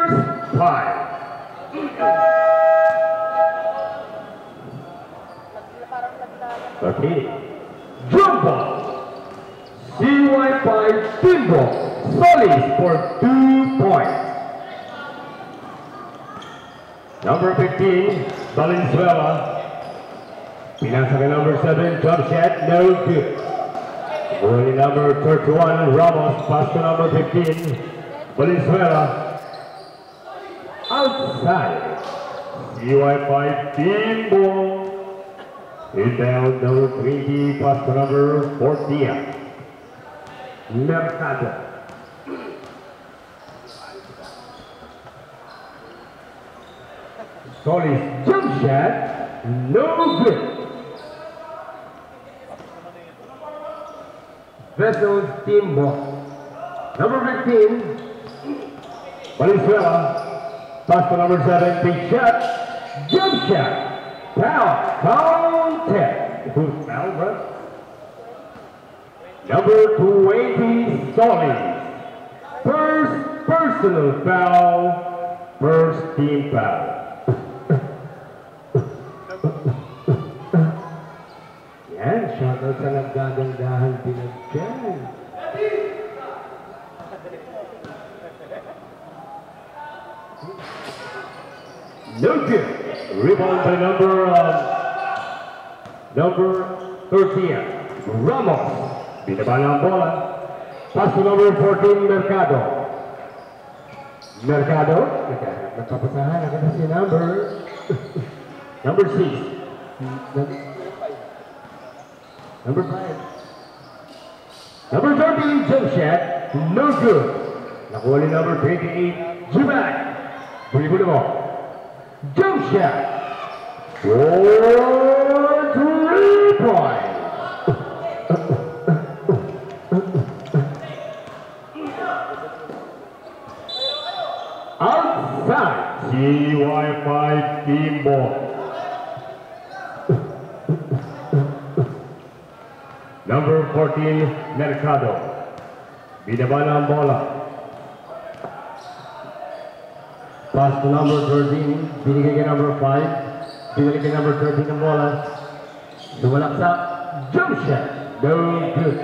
first 5. Okay. Jump ball. CY5 team ball. Solis for 2 points. Number 15, Valenzuela. Pinasa kay number 7, jump shot, no good. Only number 31, Ramos, pass to number 15, Valenzuela. Outside. CY5 team ball. Inbound number 20, pass to number 14. Mercado. Solis jump shot, no good. Vessels team ball. Number 15, Valenzuela. Pass to number 7, big shot, jump shot, foul, contest. Who's foul, bro? Number 20, Solis. First personal foul, first team foul. Yan, shoutout sa naggagandahan pinagyan. No good. Rebound by number 13, Ramos. Binaba ng bola. Pass to number 14, Mercado. Mercado. Nagpapasahan. Nakita si number 6. Number 5. Number 13, jump shot. No good. Nakuha ni number 28, Jubac. Dribble the ball. Jump shot. 4-3 points. Outside. CY5 team ball. Number 14, Mercado. Binaba na ang bola. Pass to number 13. Binigay kay number 5. Binigay kay number 13 ang bola. Dumalaksak. Jump shot. No good.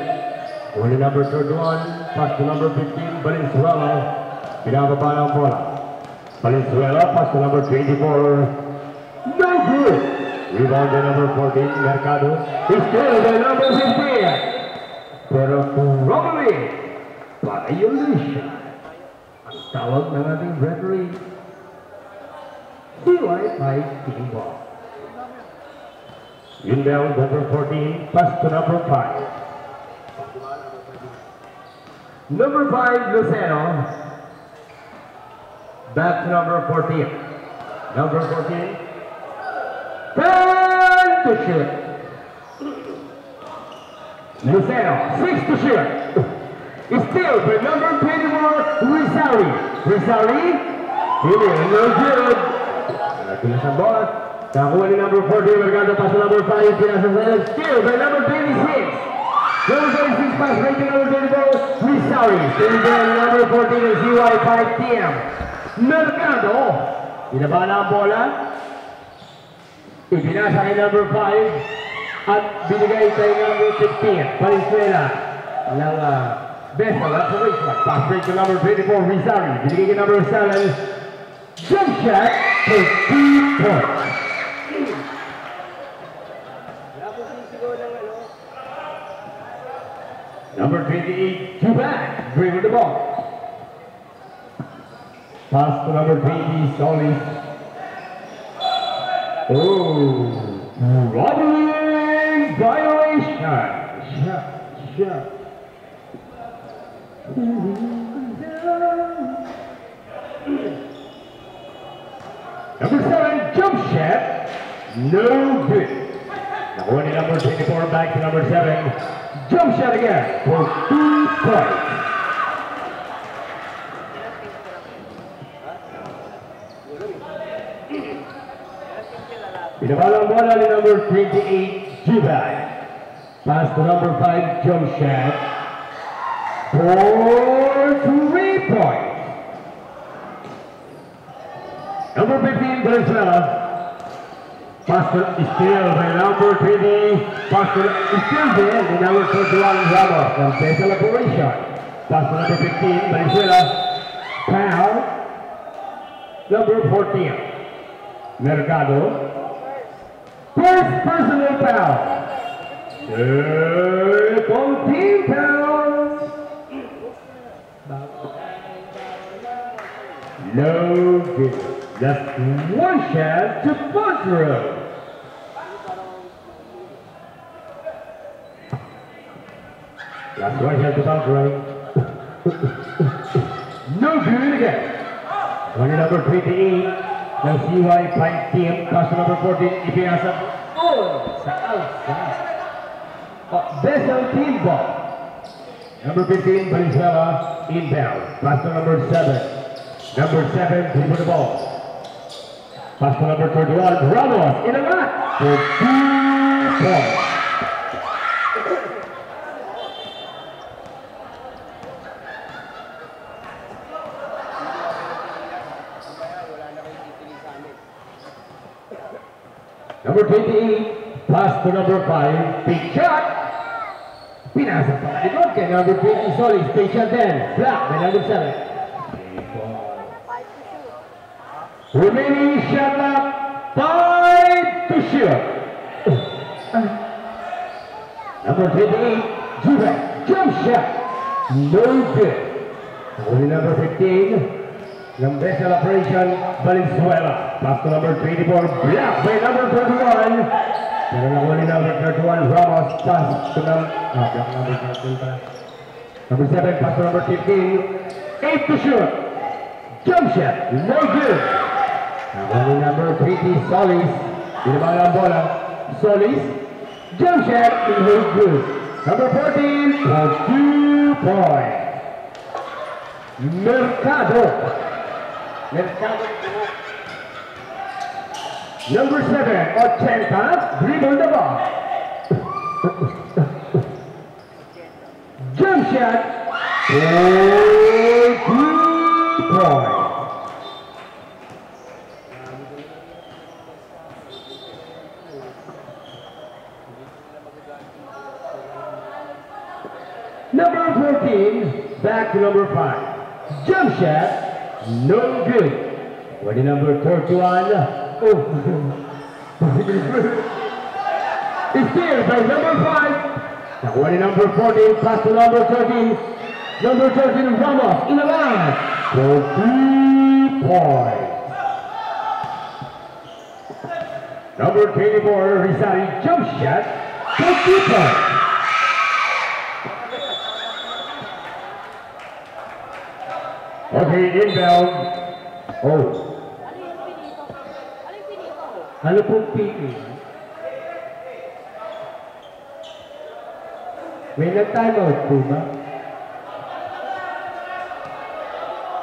Only number 31. Pass to number 15, Valenzuela. Binababa na ang bola. Valenzuela. Pass to number 24. No good. Rebound by number 14, Mercado. It's still by number 15. Pero probably, violation. Ang tawag ng ating referee. CY5 team ball. Inbound number 14, pass to number 5. Number 5, Lucero. Back to number 14. Number 14. Turn to shoot. Lucero, 6 to shoot. Still for number 24, Rizali. Rizali, hindi, no good. Pinas ang bola. Nakakuha ni number 40, Mercado pass to number 5, pinas ang bola. Still for number 26. Number 26 pass right to number 24, Rizali. Still for number 14, CY5 team. Mercado, binaba na ang bola. Ipinasa kay number 5 at binigay kay number 15, Valenzuela ng Bessel at Richmond. Pass break to number 24, Rizali. Binigay kay number 7, jump shot for 2 points. Number 28, Jubac, dribble the ball. Pass to number 20, Solis. Oh, robbery violation. Shot. Number 7, jump shot. No good. Nakuha ni number 24, back to number 7. Jump shot again for 2 points. Pinabalang bola ni number 28, Jubac. Pass to number 5, jump shot. For 3 points. Number 15, Valenzuela. Pascal is still by number 20. Pascal is still there. The number 21, Ramos from Special Operation. Pascal number 15, Valenzuela. Foul. Number 14, Mercado. First personal foul. Second team foul. No good. Just one shot to Butler. Last one shot to Butler. No good again. Only number 28. Ng CY Pine Team. Custom number 14. Ipinasa. Sa outside. Bessel Team Ball. Number 15. Valenzuela. Inbound. Custom number 7. Number 7, dribble the ball. Pass to number 31, Ramos in a mat for 2 points. Number 28, pass to number 5, big shot. Pinasa pa likod kay number 20, Solis, big shot then. Black by number 7. Remaining shot clock, 5 to shoot. Number 28, Jubek, jump shot, no good. Only number 15, ng Special Operation, Valenzuela. Pass to number 24, Black by number 31. Pero lang only number 31, Ramos. Pass to number 13. Number 7, pass to number 15, 8 to shoot. Jump shot, no good. Only number 20, Solis. Binabang ang bola. Solis. Jump shot, no good. Number 14, for 2 points. Mercado. Number 7, Ochenta. Dribble the ball. Jump shot, for 2 points. Number 14, back to number 5. Jump shot, no good. For the number 31, it's still by number 5. Now for the number 14, pass to number 13. Number 13, Ramos in the line for 3 points. Number 24, Rizali, jump shot for 2 points. Okay, inbound. Oh. Ano pong pili? May nag-time out po ba?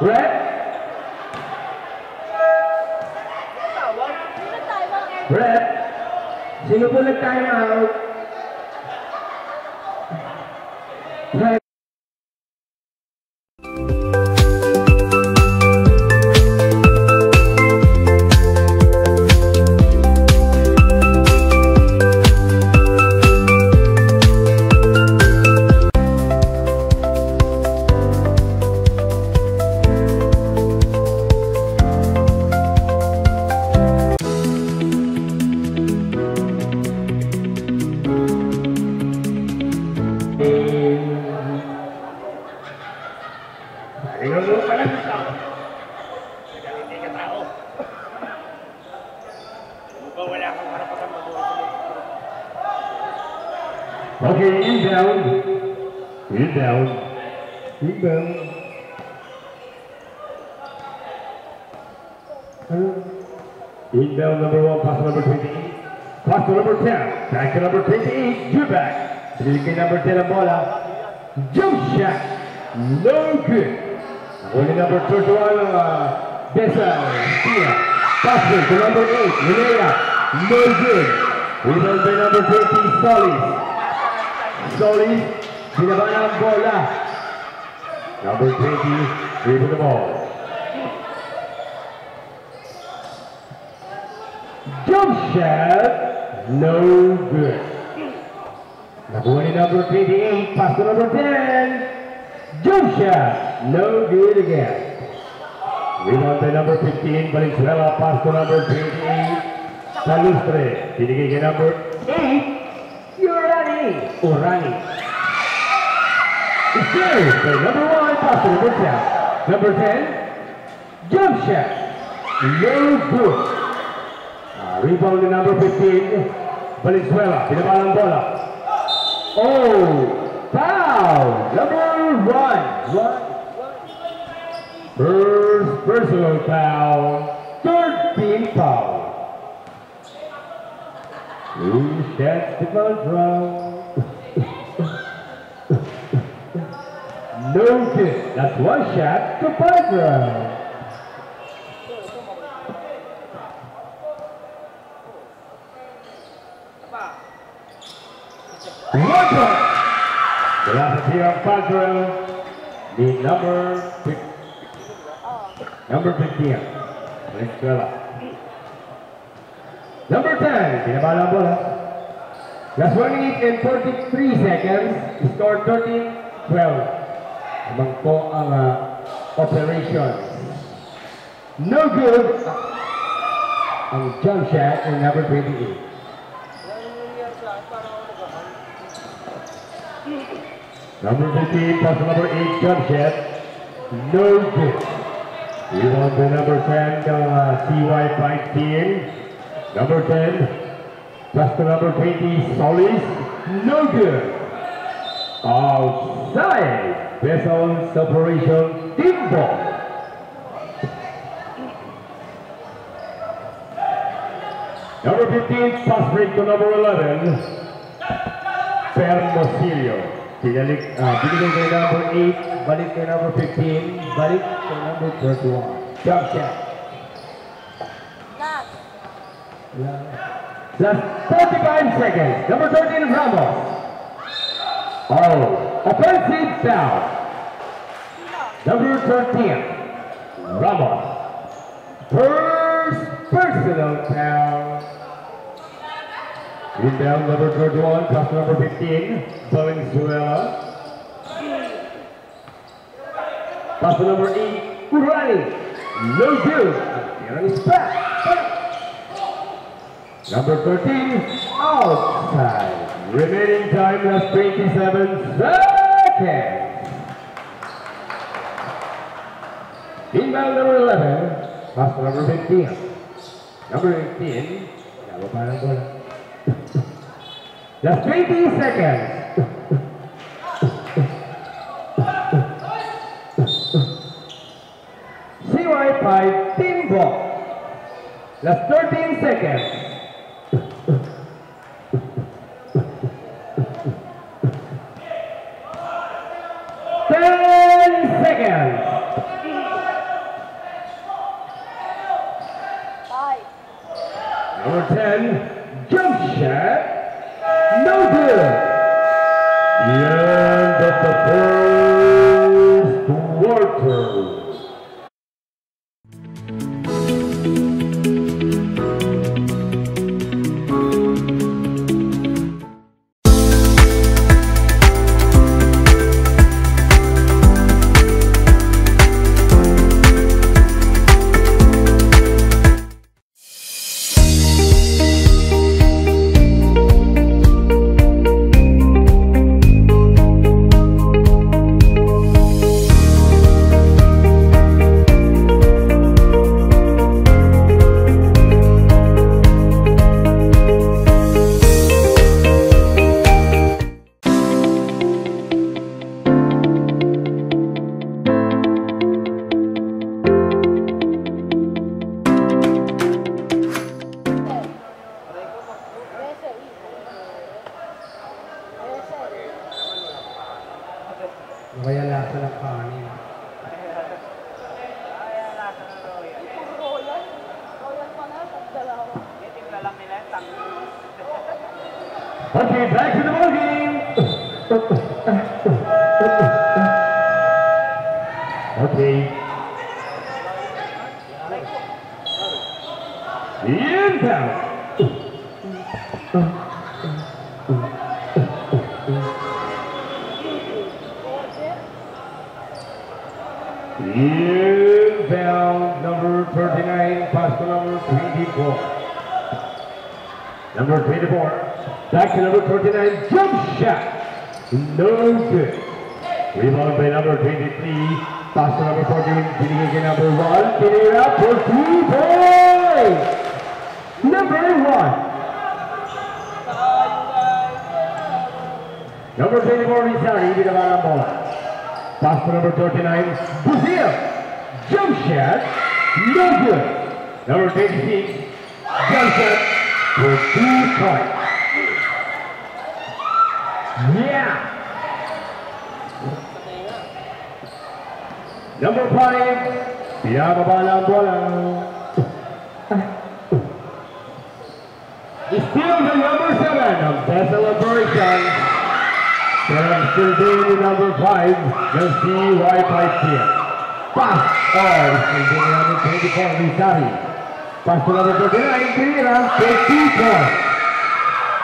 Red? Red? Sino po nag-time out? Red? Okay, inbound. Inbound. Inbound. Inbound number 1, pass to number 28. Pass to number 10. Back to number 28. Two back. Pinili number 10 ang bola. Jump shot. No good. Only number 31, Bessel. Pass to number 8. Minea. No good. Rebound by number 20, Solis. Solis, binaba na ang bola. Number 20, dribble the ball. jump shot, no good. Nakuha ni number 28, pass to number 10. Jump shot, no good again. Rebound by number 15, Valenzuela, pass to number 28. Salustre, binigay kay number 8, Urani. It's good by number 1, pass to number 10. Number 10, jump shot, no good. Rebound by number 15, Valenzuela, binabalang bola. Oh, foul, number 1. First personal foul, third team foul. Two shots to control. No good. That's one shot to Pedro. One point. Velocity of Pedro. The number 15. Venezuela. Number 10. Binabalang bola. Last 1 minute and 43 seconds. Score 13-12. Amang po ang operation. No good. Ang jump shot in number 28. Number 15, pass number 8, jump shot. No good. Rebound to number 10, CY15. Number 10, pass to number 20, Solis. No good. Outside. Vessel separation, team ball. Number 15, pass break to number 11, Fermosilio. Binigay kay number 8, balik kay number 15, balik kay number 31. Jump shot. Last 45 seconds. Number 13, Ramos. Oh, offensive foul. Number 13, Ramos. First personal foul. Inbound number 31, pass number 15, Valenzuela. Pass number 8, Urani. No good. Here is back. Number 13, outside. Remaining time was 27 seconds. Inbound number 11, pass number 15. Number 18, nababalang bola. Just 20 seconds. CY5 team ball. Just 13 seconds. Number 10, jump shot, no good. The end of the first quarter. Kaya lasa ng kanin. Okay, back to the ball game. Okay. Inbound. Inbound number 39, pass to number 24. Number 24, back to number 39, jump shot. No good. Rebound by number 23, pass to number 14, getting again number 1, getting it up for 3 points. Number 1. Number 24, Rizari, with the ball on bola. Pass to number 39, Brazil. Jump shot, no good. Number 26, jump shot for 2 points. Yeah. Number 5, pinababa ang bola. Still the number 7 of the celebration. But I'm still doing the number 5, the CY5 here. Pass. Oh, still doing number 24, Rizari. Pass to number 39, Pereira, for 2 points.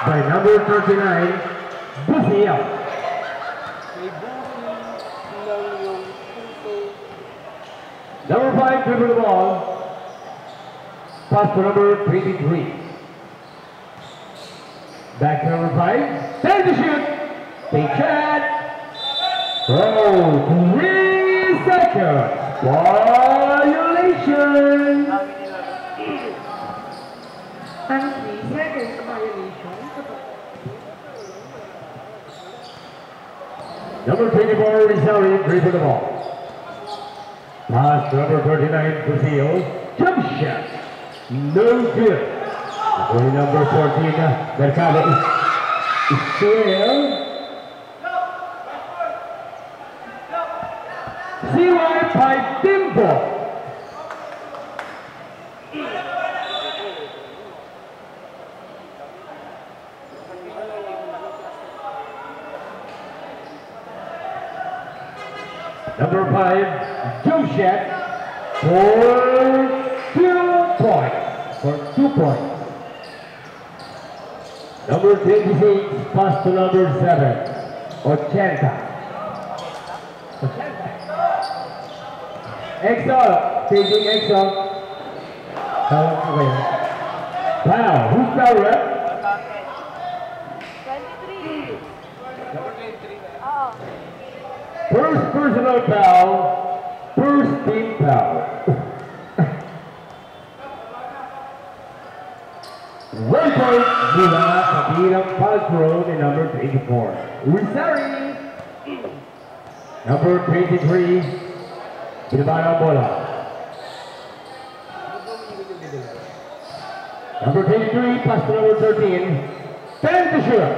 By number 39, Brazil. Number 5, dribble the ball. Pass to number 23. Back to number 5. Time to shoot. Big shot. Oh, 3 seconds. Violation. Ang 3 seconds violation. Number 24, Rizari, dribble the ball. Pass to number 39, Brazil. Jump shot. No good. Number 14, Mercado is still. CY5 Timbo. Number 5, jump shot for 2 points. For 2 points. Number 26, pass to number 7, Ochenta. Exo, taking Exo. Wow, who's foul, right? 23. Number 23. Oo. First personal foul, first team foul. One point mula sa bilang foul throw ni number 24. Rizari. Number 23, binaba ng bola. Number 23, pass to number 13. Time to shoot.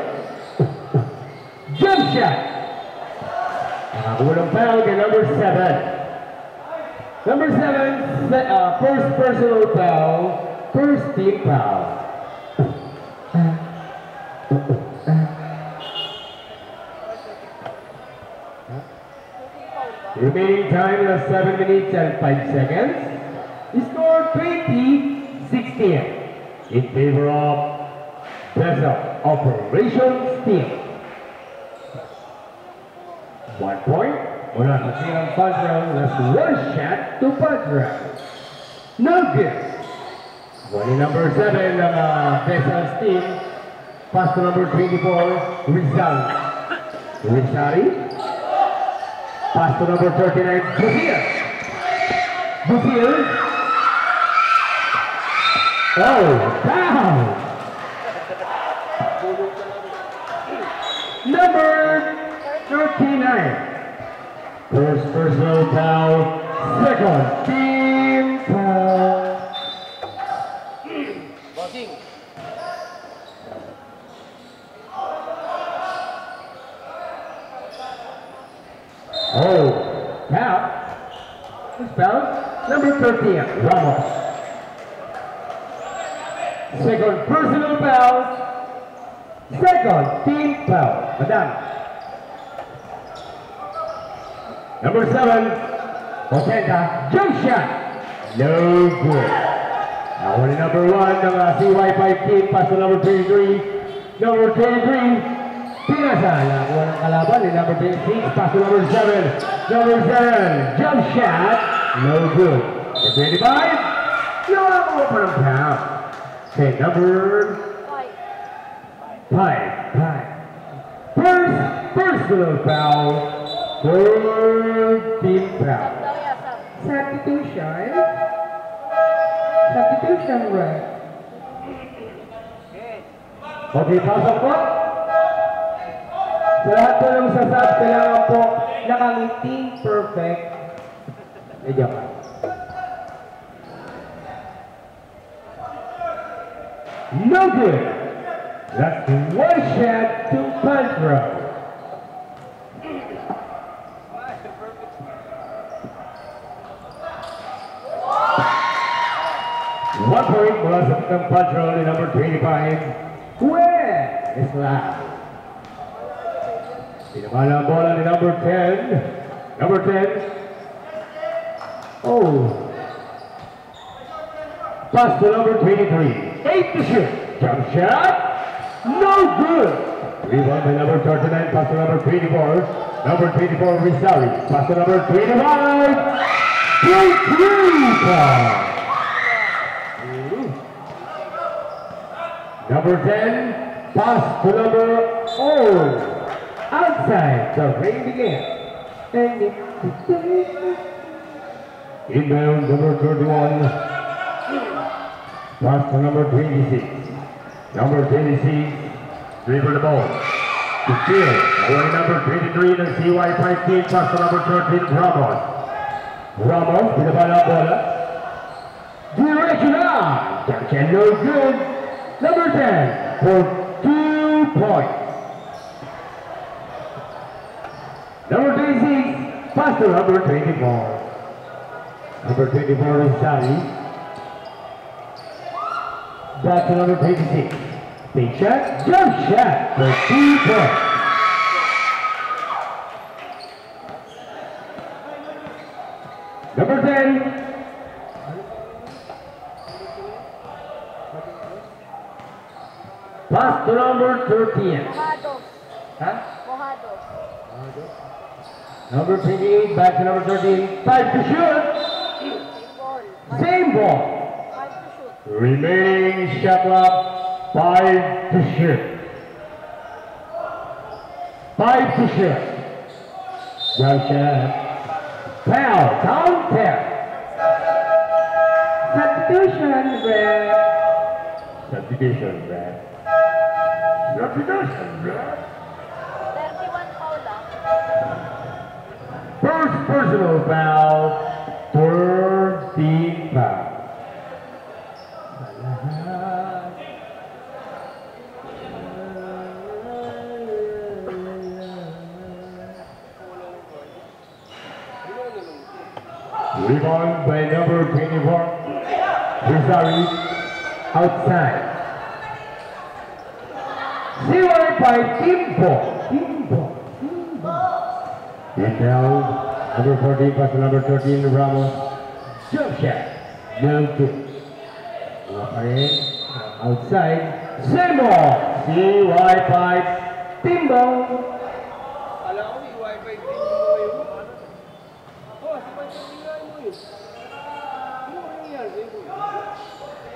Jump shot. Nakakulang foul kay number 7. Number 7, first personal foul, first team foul. Remaining time is 7 minutes and 5 seconds. Score 20-16 in favor of Special Operations Team. 1 point. Mula sa silang punch round, last 1 shot to punch round. No good. Running number 7 ng Special's team. Pass to number 24, Rizal. Rizari. Pass to number 39, Brazil. Brazil. Oh, down. Number 39. First personal foul, second team foul. Bossing. Oh, foul. Who's foul? Number 13, Ramos. Second personal foul. Second team foul. Madam. Number 7, Ochenta. Jump shot. No good. Now only number 1, ng CY5 team. Pass to number 23. Number 23. Pinasa. Nakuha ng kalaban ni number 26. Pass to number 7. Number 7. Jump shot. No good. Number 25. Nakuha pa ng foul. Okay, number 5. First personal foul. Third team foul. Substitution. Substitution ref. Okay, pasok po. Sa lahat po ng sasab, kailangan po Nakangiting perfect. medyo ka. No good. That's one shot to Pantro. One point mula sa ng Pantro ni number 25. Where is last? Pinamala ang bola ni number 10. Number 10. Oh. Pass to number 23. 8 to shoot. Jump shot. No good. Rebound by number 39. Pass to number 24. Number 24, Rizali. Pass to number 25. 3-3. Number 10. Pass to number 4. Outside, the rain begins. Inbound, number 31. Pass to number 26. Number 26, dribble the ball. To steal, away number 23 ng CY5 team. Pass to number 13, Ramos. Ramos, binabala ang bola. Directional! Junction no good. Number 10 for 2 points. Number 26, pass to number 24. Number 24 is Sally. Back to number 26. Big shot, jump shot for 2 points. Number 10. Pass to number 13. Huh? Number 28, back to number 13. 5 to shoot. Same ball. Remaining shot clock, 5 to shoot. 5 to shoot. Jump shot. Foul, counter. Substitution ref. Substitution, Brad. Substitution, Brad. 31 foul lang. First personal foul, third team foul. Rebound by number 24, Rizari, outside. CY5 team ball. Inbound, number 14, pass to number 13, Ramos. Jump shot. No good. Okay. Outside. Same ball. CY5 team ball.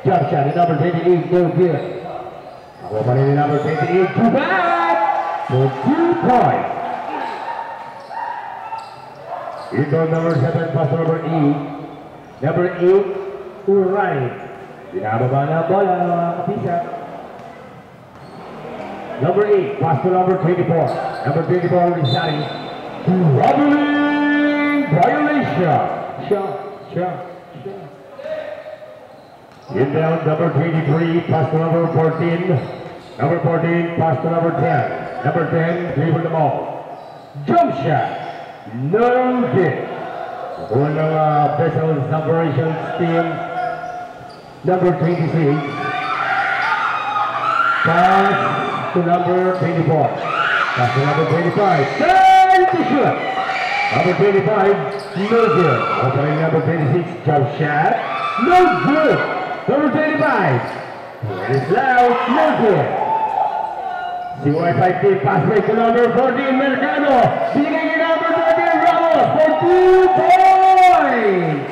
Jump shot at number 28, no good. Ako pa rin number 28, too bad for 2 points. Inbound number 7, pass to number 8. Number 8, right. Binababa na ang bola, mga kapisa. Number 8, pass to number 24. Number 24, Rizali. Troubling violation. Shot. Inbound number 23, pass to number 14. Number 14, pass to number 10. Number 10, dribble the ball. Jump shot. No good. One of Vessels Operations team. Number 26. Pass to number 24. Pass to number 25. Turn to shoot. Number 25, no good. Opening number 26, jump shot. No good. Number 25, It's loud, no good. CY5 team pass break to number 14, Mercado. Binigay kay number 13, Ramos for 2 points.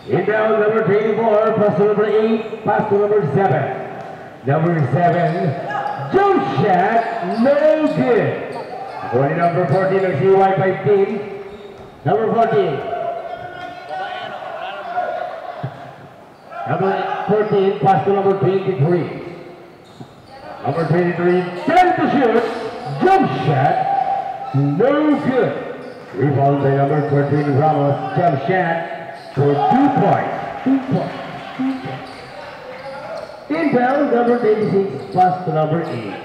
Inbound number 24, pass to number 8, pass to number 7. Number 7, jump shot, no good. Going number 14 ng CY5 team. Number 14. Number 14, pass to number 23. Number 23, time to shoot, jump shot, no good. Rebound by number 13, Ramos, jump shot for 2 points. 2 points. 2 points. Inbound, number 26, pass to number 8.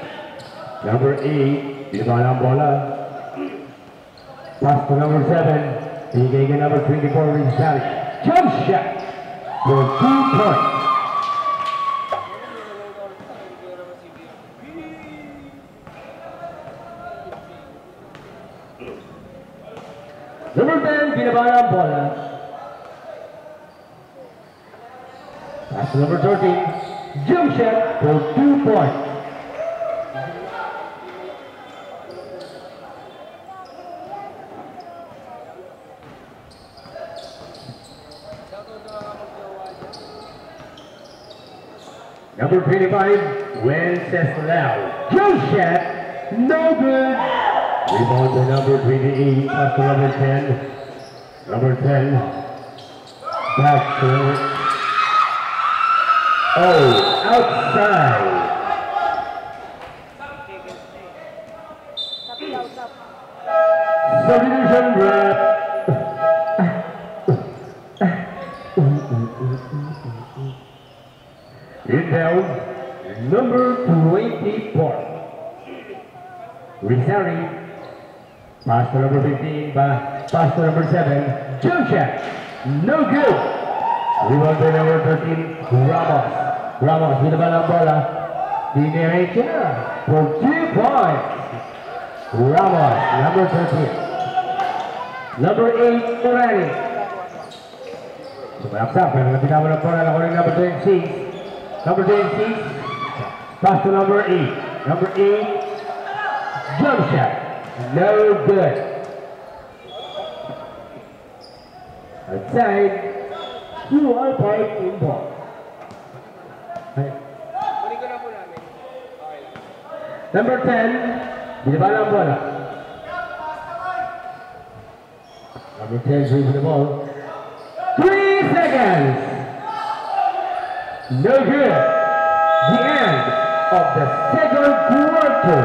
Number 8, di ba ang bola? Pass to number 7, bigay ka number 24, Rizal. Jump shot for 2 points. Number 10, binaba ang bola. Pass to number 13, jump shot for 2 points. Number 25, Wenceslao. Jump shot, no good. Rebound to number 28, pass to number 10. Number 10, back to, outside. Substitution rep. Inbound, number 24. Rizari. Pass to number 15, pass to number 7. Jump shot, no good. Rebound to number 13, Ramos. Ramos, binaba ng bola. Diniretso na for 2 points. Ramos, number 13. Number 8, Morales. Sumayaksak, pero binaba ng bola na kunin number 26. Number 26, pass to number 8. Number 8, jump shot, no good. Outside, CY5 inbound. Number 10, binaba ng bola. Number 10 shoots the ball. 3 seconds. No good. The end of the second quarter.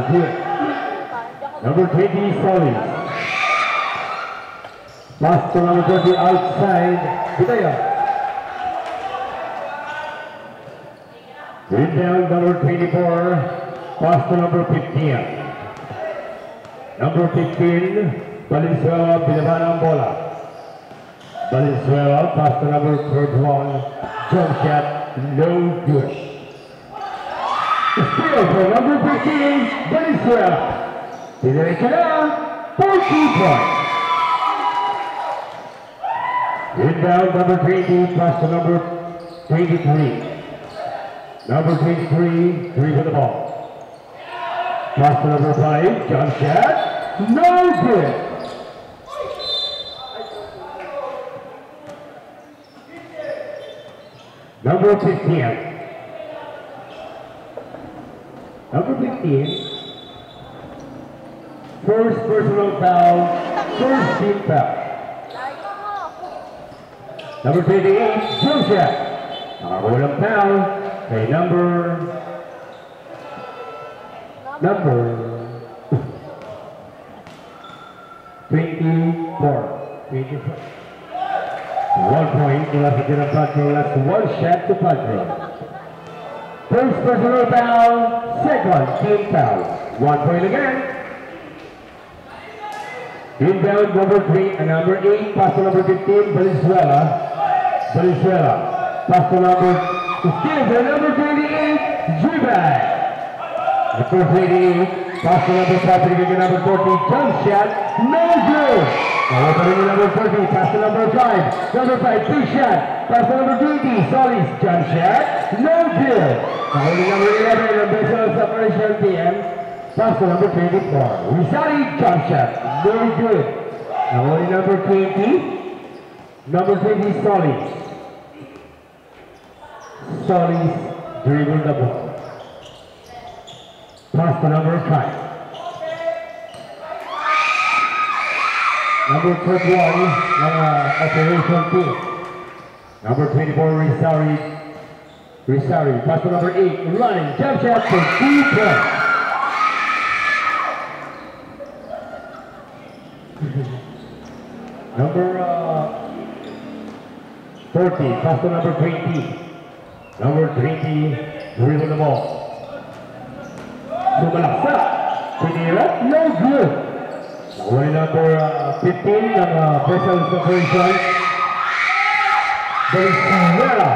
good. Number 20, Solis. Pass to number 20 outside. Bitaya. Rebound number 24. Pass to number 15. Number 15, Valenzuela, binaban ang bola. Valenzuela, pass to number 31. Jump shot, no good. Steal for number 15, Valenzuela. Diretso na, 14 points. Inbound number 20, pass to number 23. Number 23, three for the ball. Pass to number 5, jump shot, no good. Number 15. Number 15. First personal foul, first team foul. Number 28, jump shot. Nakakulang foul kay number 24. 1 point, mula sa Tirang Patrol, that's one shot to Patrol. First personal foul, second team foul. 1 point again. Inbound number 3 and number 8, pass to number 15, Valenzuela. Valenzuela, pass to number 15, number 28, Zubak. Number 28, pass to number 5, number 40, jump shot, no good. Now opening number 40, pass to number 5. Number 5, big shot. Pass to number 20, Solis, jump shot, no good. Now only number 11, the Vessel Separation PM. Pass to number 24. Rizali, jump shot, no good. Now only number 20, number 20, Solis. Solis dribble the ball. Pass to number 5. Number 31, operation team. Number 24, Rizari. Pass to number 8, running, jump shot for 2 points. Number 40, pass to number 20. Number 20, dribble the ball. Sumalaksa, sinira, no good. Only number 15 ng Vessel Separation. Valenzuela.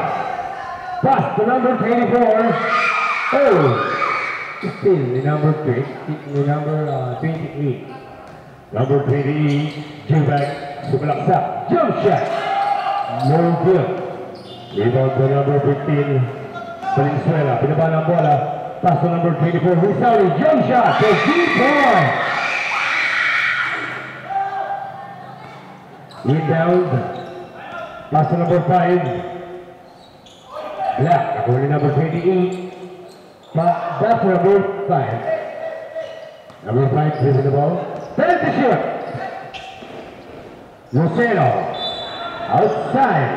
Pass to number 24. Oh, still the number 3, the number 28. Number 28, Zubak, Sumalaksa, jump shot, no good. Rebound to number 15, Valenzuela, binaba ng bola. Pass to number 24, Rizali, jump shot, for 3 points. Inbound, pass to number 5, Black, only number 28, back to number 5. Number 5, dribbling the ball, send the shot. Lucero, outside.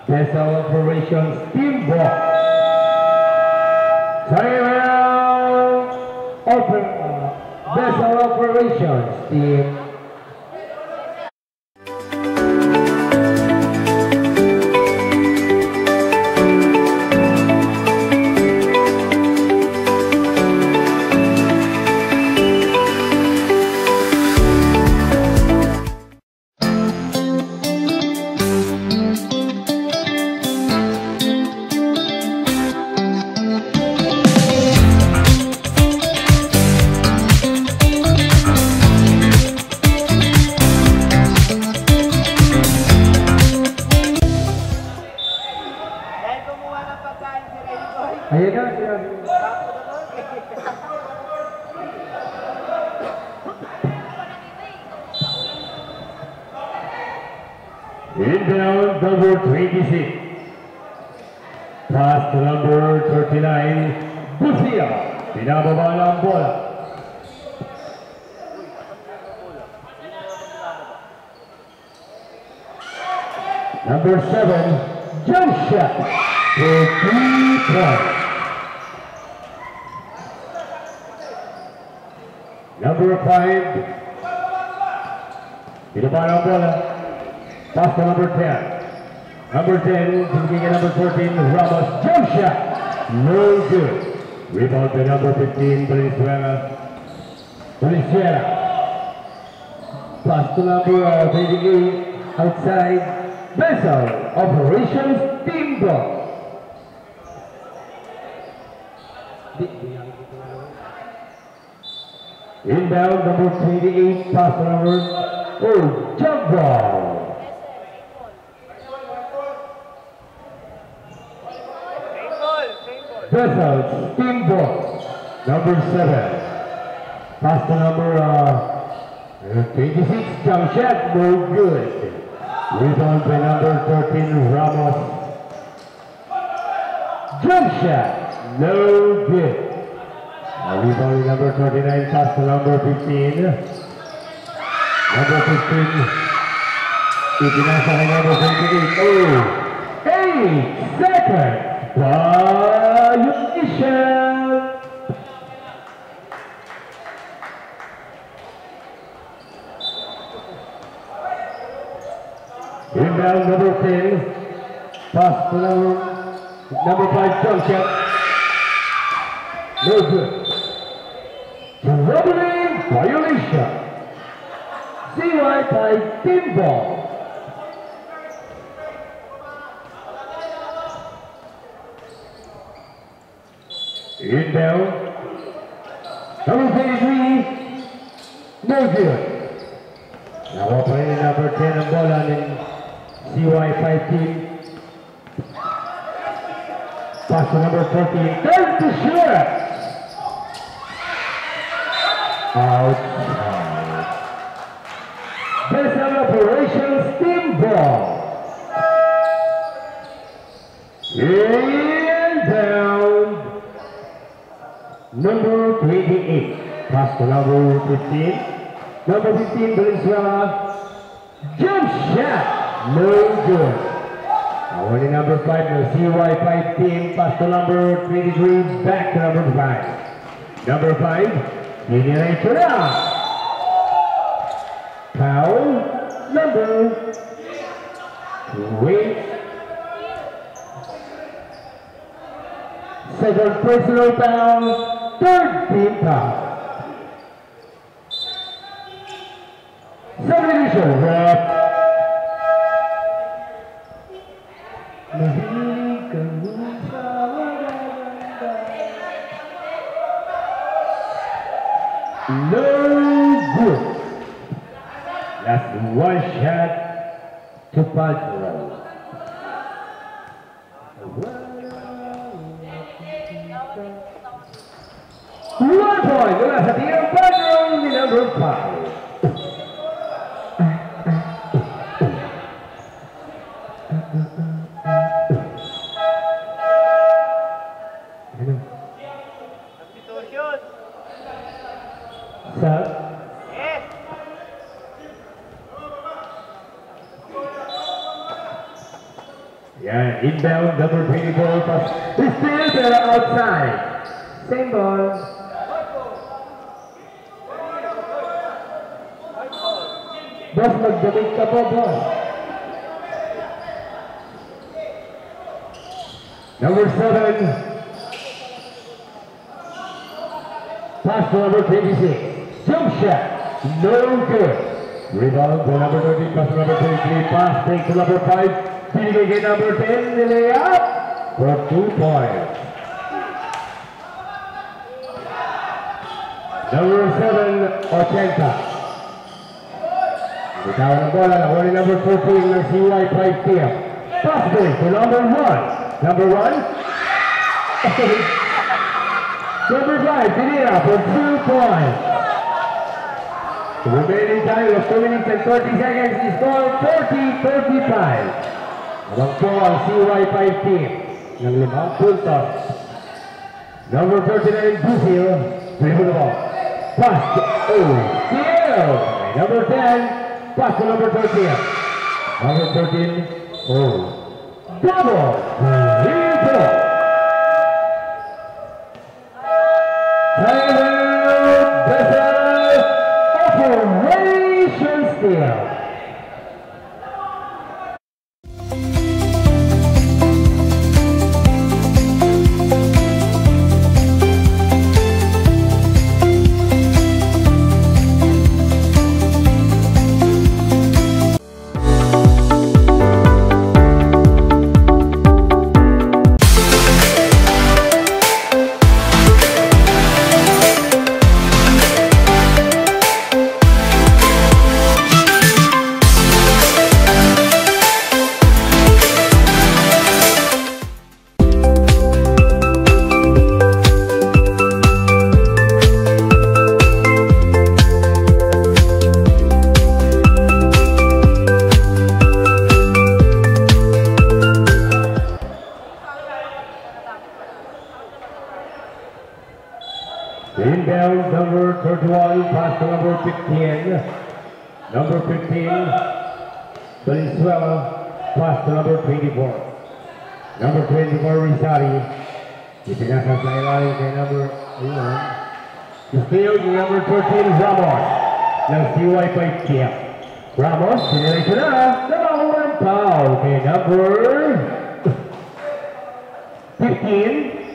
Vessel Operations team ball. Timeout, open, Vessel Operations team. Inbound number 26. Pass to number 39, Busia. Pinababa ng bola. Number 7, jump shot for 3 points. Number 5. Pinapaan ang bola. Pass to number 10. Number 10, pinigay number 14, Ramos. Jump shot. No good. Rebound by number 15, Valenzuela. Pass to number 28, outside. Vessel. Operations Steamboat. Inbound, number 28, pass to number, jump ball. Vessel, Steamboat, number 7. Pass to number 26, jump shot, no good. Rebound by number 13, Ramos. Jump shot, no good. Rebound number 39, pass to number 15. Number 15, ipinasa kay number 28. 8 seconds. Violation. Inbound number 10. Pass to number 5, jump shot. No good. Dribbling violation. CY by team ball. Inbound. Number 23. No good. Now operating number 10 ang bola ng CY5 team. Pass to number 14. There's the shot. Outside. Vessel Operations Team Ball. Inbound. Number 28. Pass to number 15. Number 15, Valenzuela. Jump shot. No good. Only number 5, the CY5 team. Pass to number 23. Back to number 5. Number 5. Generator out. Foul number 3. Second personal foul. Third team foul. Subdivision rep. No good. That's one shot to Padro. 1 point mula sa tirang Padro ni number 5. Yeah, inbound, number 24, pass. It's still there outside. Same ball. Boss, magdamig ka po, boss. Number 7. Pass to number 26. Jump shot. No good. Rebound to number 30, pass to number 23. Pass, take to number 5. Pinigay number 10, nilay up for 2 points. Number 7, Ochenta. Bitawan ng bola, nahuli number 14 ng CY5 team. Pass break to number 1. Number 1. Number 5, Pinira for 2 points. Remaining time of 2 minutes and 30 seconds is score 40-35. Abang po ang CY5 team ng 5 puntos. Number 39, Buzil, dribble the ball. Pass to Steal. Number 10, pass to number 13. Number 13, double. Dribble. Timeout, Vessel Operation Steal. Inbound number 31, pass to number 15. Number 15, Valenzuela, pass to number 24. Number 24, Rizari. Ipinasa sa ilalim kay number 1. Steal yung number 13, Ramos. Ng CY5 Kiev. Ramos, sinilito na. Nakawang foul kay number 15.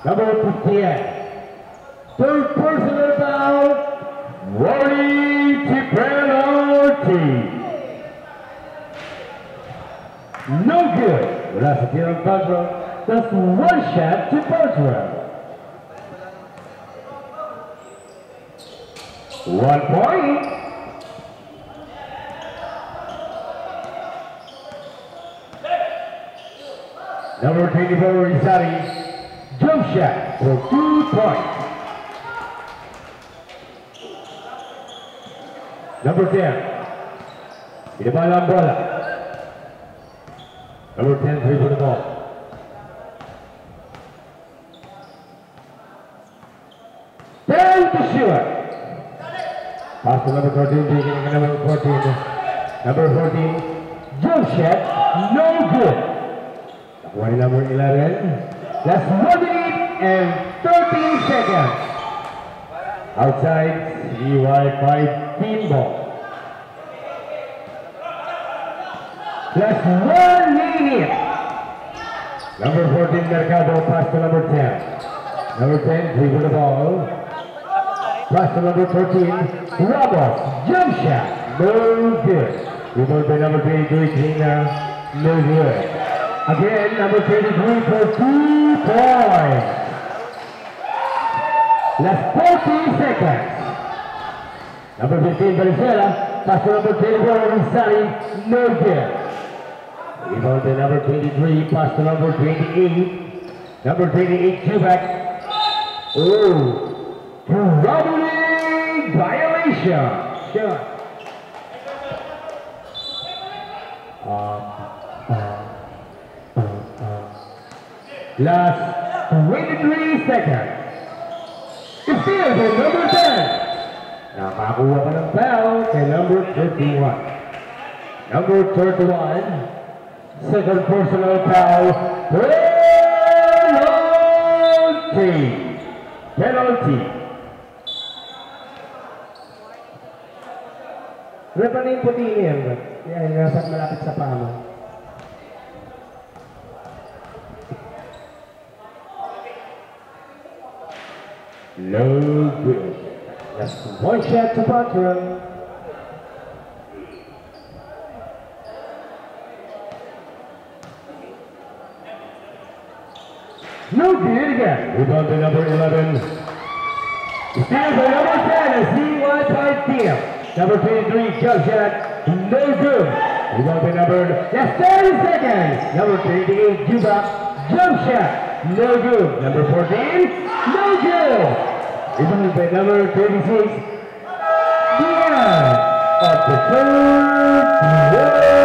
Number 58. Third personal foul, Rory Penalty. No good. Wala sa tirang control. That's one shot to Portugal. 1 point. Number 24, Rizari. Jump shot for 2 points. Number 10. Binabala ang bola. Number 10, three for the ball. Down to shoot. Pass to number 14, taking number 14. Number 14, jump shot, no good. Nakuha ni number 11. That's 1 minute and 13 seconds. Outside, CY5 team ball. That's 1 minute. Number 14, Mercado, pass to number 10. Number 10, dribble the ball. Pass to number 14, Ramos, jump shot, no good. Dribble by number 23, Trina, no good. Again, number 23 for 2 points. Last 40 seconds. Number 15, Valenzuela. Pass to number 24, Rizari. No good. Rebound by number 23. Pass to number 28. Number 28, Chubac. Oh. Troubling violation. Shot. Last 23 seconds. Steal by number 10. Nakakuha pa ng foul kay number 31. Number 31, second personal foul. Penalty. Ano pa na yung puti niya? Yan, nasa malapit sa paa mo. No good. That's one shot to Bartram. No good again. Rebound to number 11. Steal by number 10 as CY5 team. Number 23, jump shot. No good. Rebound by number, that's 30 seconds. Number 28, Juba, jump shot. No good. Number 14, no good. Rebound by number 36. The end of the third quarter.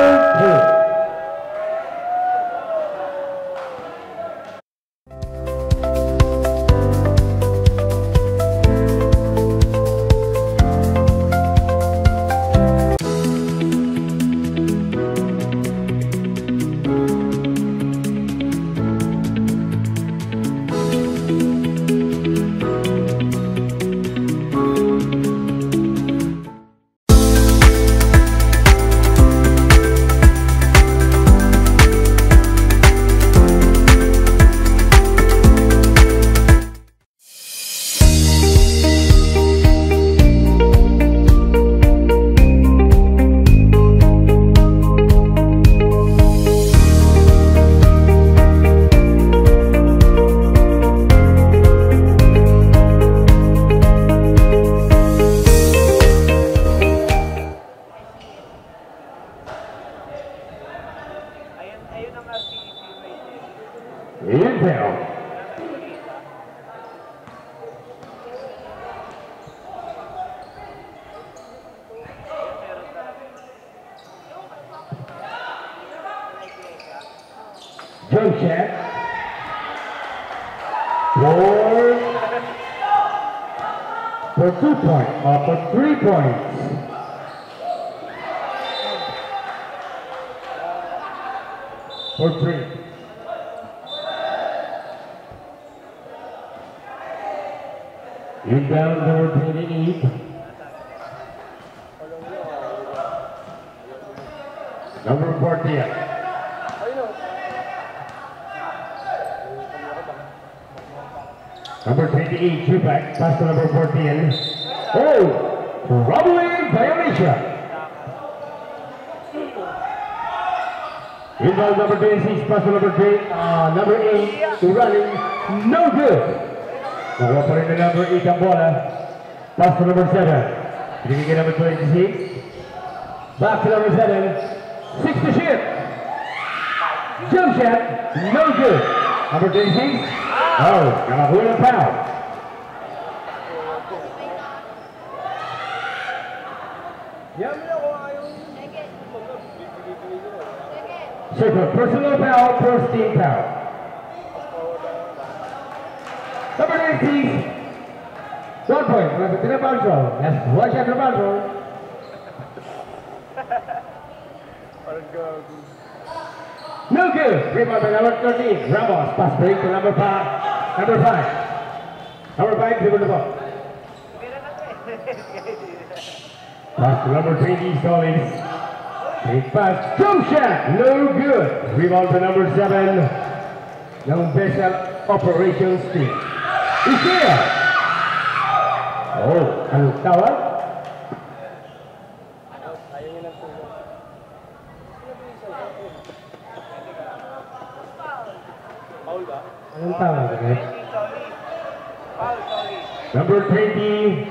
jump shot for 2 points, or for 3 points. For 3. Inbound number 28. Number 14. Number 28, Chupak, pass to number 14. Oh, robbery violation. Inbound number 26, pass to number 8, running, no good. Nakuha pa rin na number 8 ang bola. Pass to number 7. Binigay number 26. Back to number 7. 6 to shoot. Jump shot, no good. Number 26. Oh, nakakuha ng foul. Second, personal foul, first team foul. Number 19, 1 point. Let's get a foul draw. Let's watch after foul draw. No good. Rebound by number 13. Ramos. Pass break to number 5. Number 5. Number 5, dribble the ball. Pass to number 20, Solis. Take pass. Jump shot. No good. Rebound by number 7. Ng Special Operations Team. Is there? Oh, anong tawag? Anong tawag? Number 20,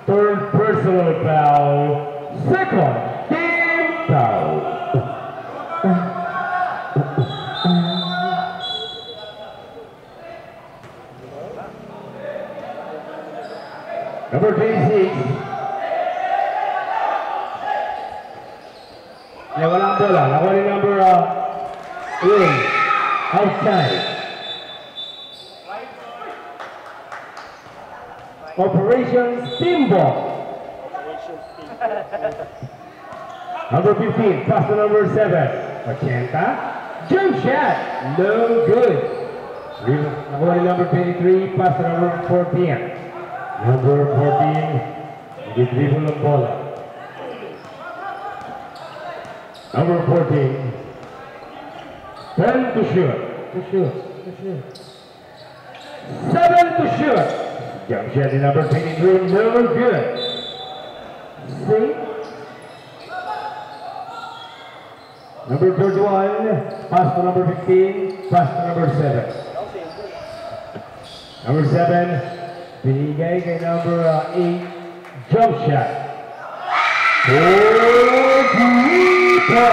third personal foul, second team foul. Number 26. Walang bola. Nakuha ni number 8. Outside. Operation Steamboat. Number 15. Pass to number 7. 80. Jump shot. No good. Nakuha ni number 23. Pass to number 14. Number 14, nag-dribble ng bola. Number 14, 10 to shoot. 7 to shoot. Jump shot in number 23, no good. See? Number 31, pass to number 15, pass to number 7. Number 7, binigay kay number 8, jump shot. Oh, Dito!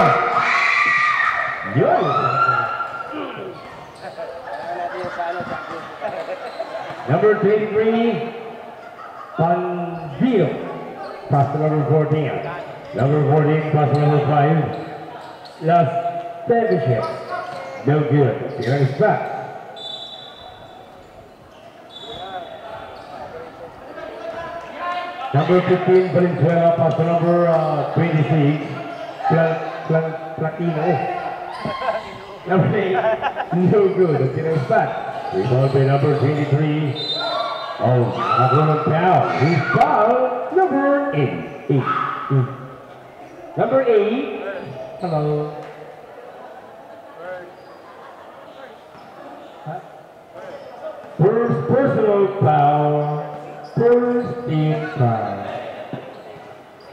Yun! Number 23, Panville. Pass to number 14. Number 14, pass to number 5. Last championship. No good. Here is back. Number 15, Valenzuela, pass to number 26, Platino. Number 8, no good. Here is back. Rebound by number 23. Oh, number foul. Who's foul? Number 8. Number 8. Hello. First personal foul. First team foul.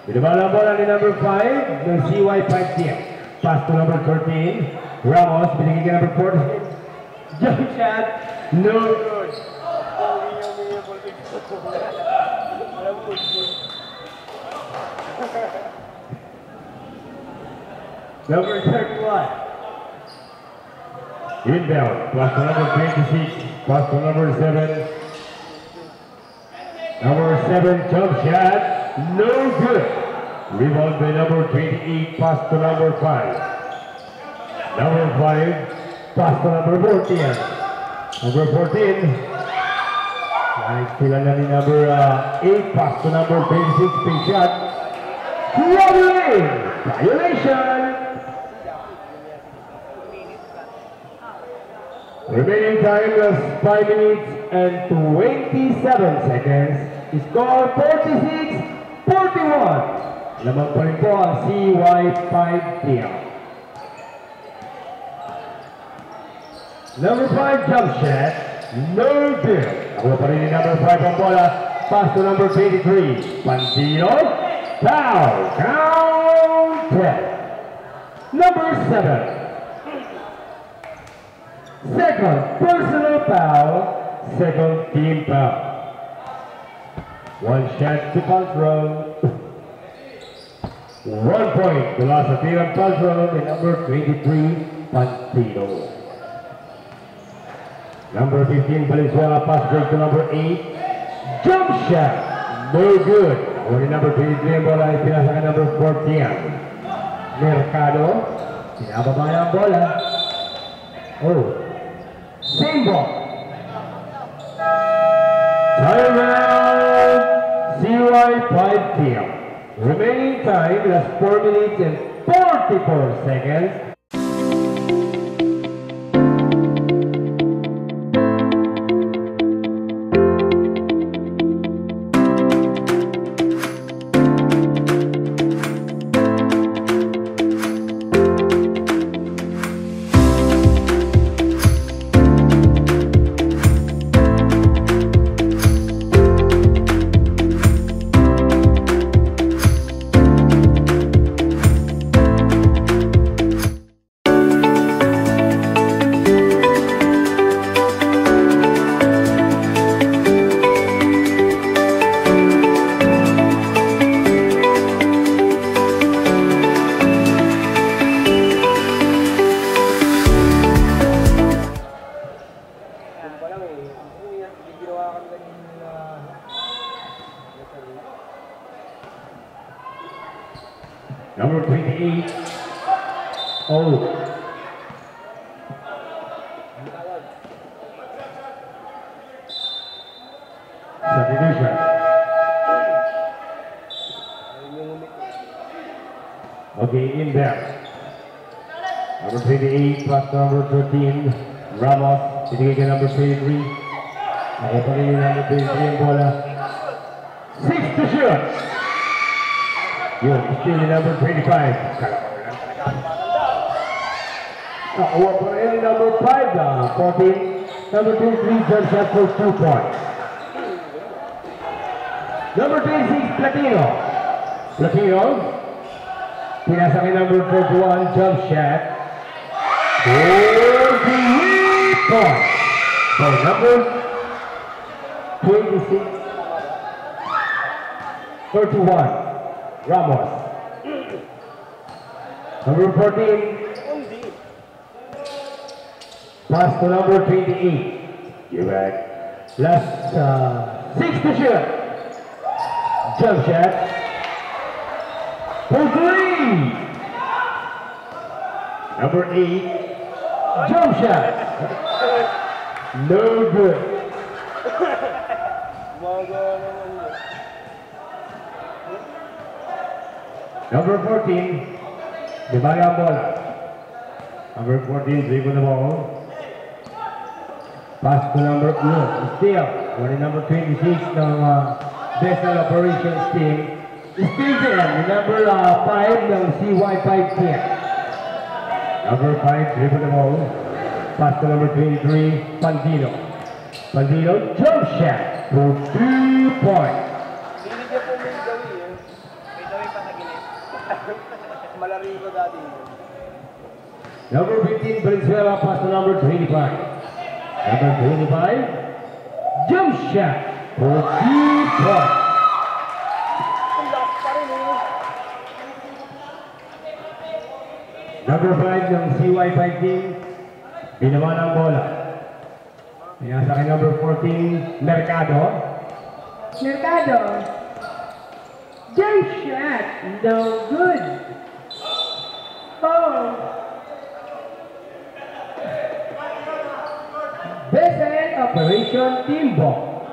Binabala bola ni number 5 ng CY5 team. Pass to number 13. Ramos, binigay kay number 14. Jump shot. No good. Number 31. Inbound. Pass to number 26. Pass to number 7. Number 7, jump shot, no good. Rebound by number 28, pass to number 5. Number 5, Pass to number 14. Number 14. Nice steal na ni number 8. Pass to number 26. Big shot. Traveling! Violation! Remaining time is 5 minutes and 27 seconds. Score 46-41. Lamang pa rin po ang CY5 team. Number 5 jump shot. No good. Ako pa rin ni number 5 ang bola. Pass to number 23. Pandino. Foul. Count 10. Number 7. Second personal foul. Second team foul. One shot to control. 1 point. The loss of team control in number 23. Pandino. Number 15, Valenzuela, pass break to number 8. Jump shot, no good. Only number 23 ang bola ay pinasa ka number 14. Mercado, pinababa niya ang bola. Oh, same ball. Timeout, CY5 team. Remaining time is 4 minutes and 44 seconds. Number 28. Oh. Substitution. Okay, in there. Number 28 plus number 13. Ramos. Binigay number 23. Ako pa rin number 23 ang bola. 6 to shoot. Yun, still number 25. Nakuha pa rin number 5, 14. Number 23, jump shot for 2 points. Number 26, Platino. Platino. Pinasa kay number 41, jump shot. 43 points. So number 26, 31. Ramos. Number 14. Pass to number 28. You're back. Last 6 to shoot. Jump shot. For 3. Number 8. Jump shot. No good. Number 14, Dibali ang bola. Number 14, dribble the ball. Pass to number 2, steal. Wala number 26 ng Vessel Operations team. Still there, number 5 ng CY5 team. Number 5, dribble the ball. Pass to number 23, Pandino. Pandino, jump shot for 2 points. Malarigo dati. Number 15, Valenzuela, pass to number 25. Number 25, jump shot for 2 points. Number 5 ng CY5 team, binawa ng bola. Pinasa kay number 14, Mercado. Mercado. Jump shot. No good. Oh. Operation Team Ball.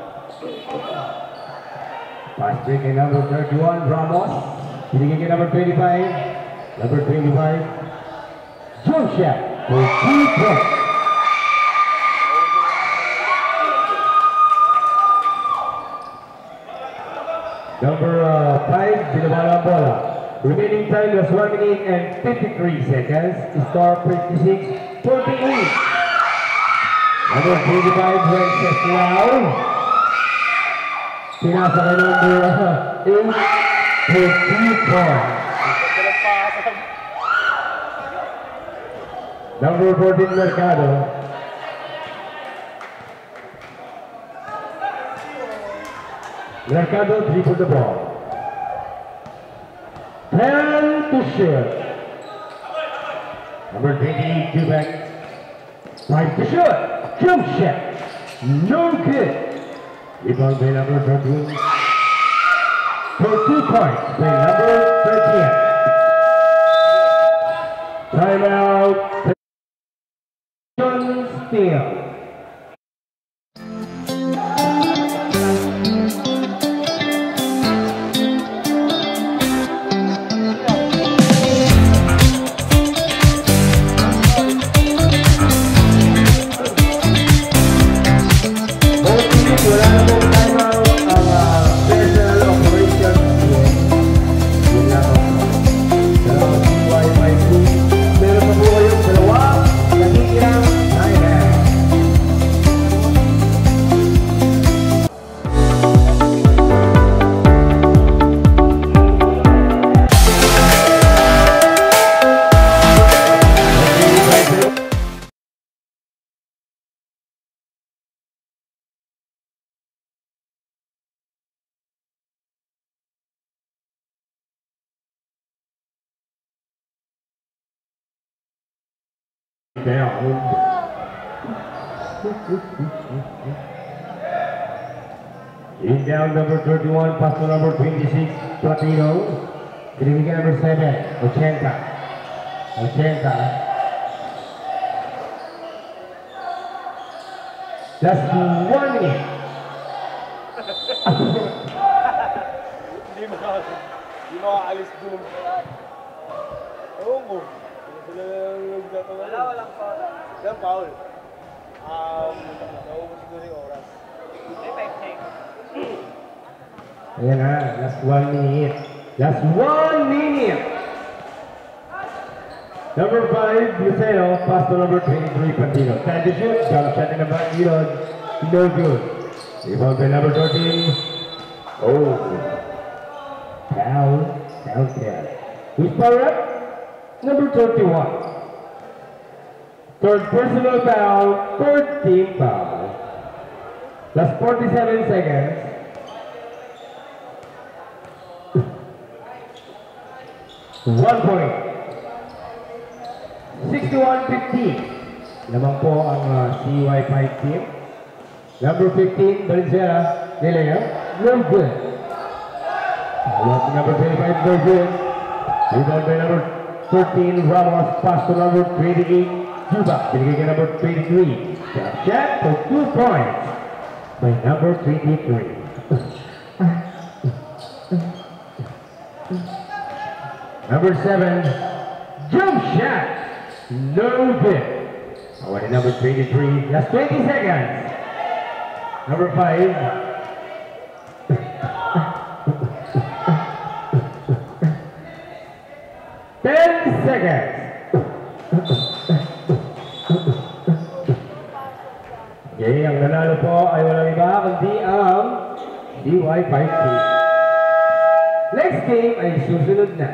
Pass break kay number 31, Ramos. Binigay kay number 25. Number 25, jump shot for 2 points. Number 5, binabala ang bola. Remaining time was 1 minute and 53 seconds. Score 56-48. Number 25, Wenceslau. Pinasa kay number 8 for 3 points. Number 14, Mercado. Mercado dribble the ball. 10 to shoot. Number 28, Quebec. 5 to shoot. Jump shot. No good. Rebound by number 13. For 2 points by number 13. Timeout. Still. Down. In down number 31, pass to number 26, Platino. Binibigyan number 7, Ochenta. That's 1 minute. Hindi makaalis doon. Ewan ko. Walang foul. Walang foul. Naubos siguro yung oras. Ayan na, last 1 minute. Last 1 minute. Number 5, Lucero, pass to number 23, Pantino. Time to shoot, jump shot in the back, no good. Rebound by number 13. Oh. Foul. Who's power up? Number 31. Third personal foul, third team foul. Last 47 seconds. One point. 61-50. Naman po ang CY5 team. Number 15, Valenzuela. Nilayo. No good. Number 25, no good. Rebound by number 13, Ramos. Pass to number 28, Cuba. Binigay kay number 23. Shot for 2 points by number 23. Number 7, jump shot. No good. Away number 23. That's 20 seconds. Number 5. 10 seconds. Okay, ang nanalo po ay walang iba kundi ang DY5 team. Next game ay susunod na.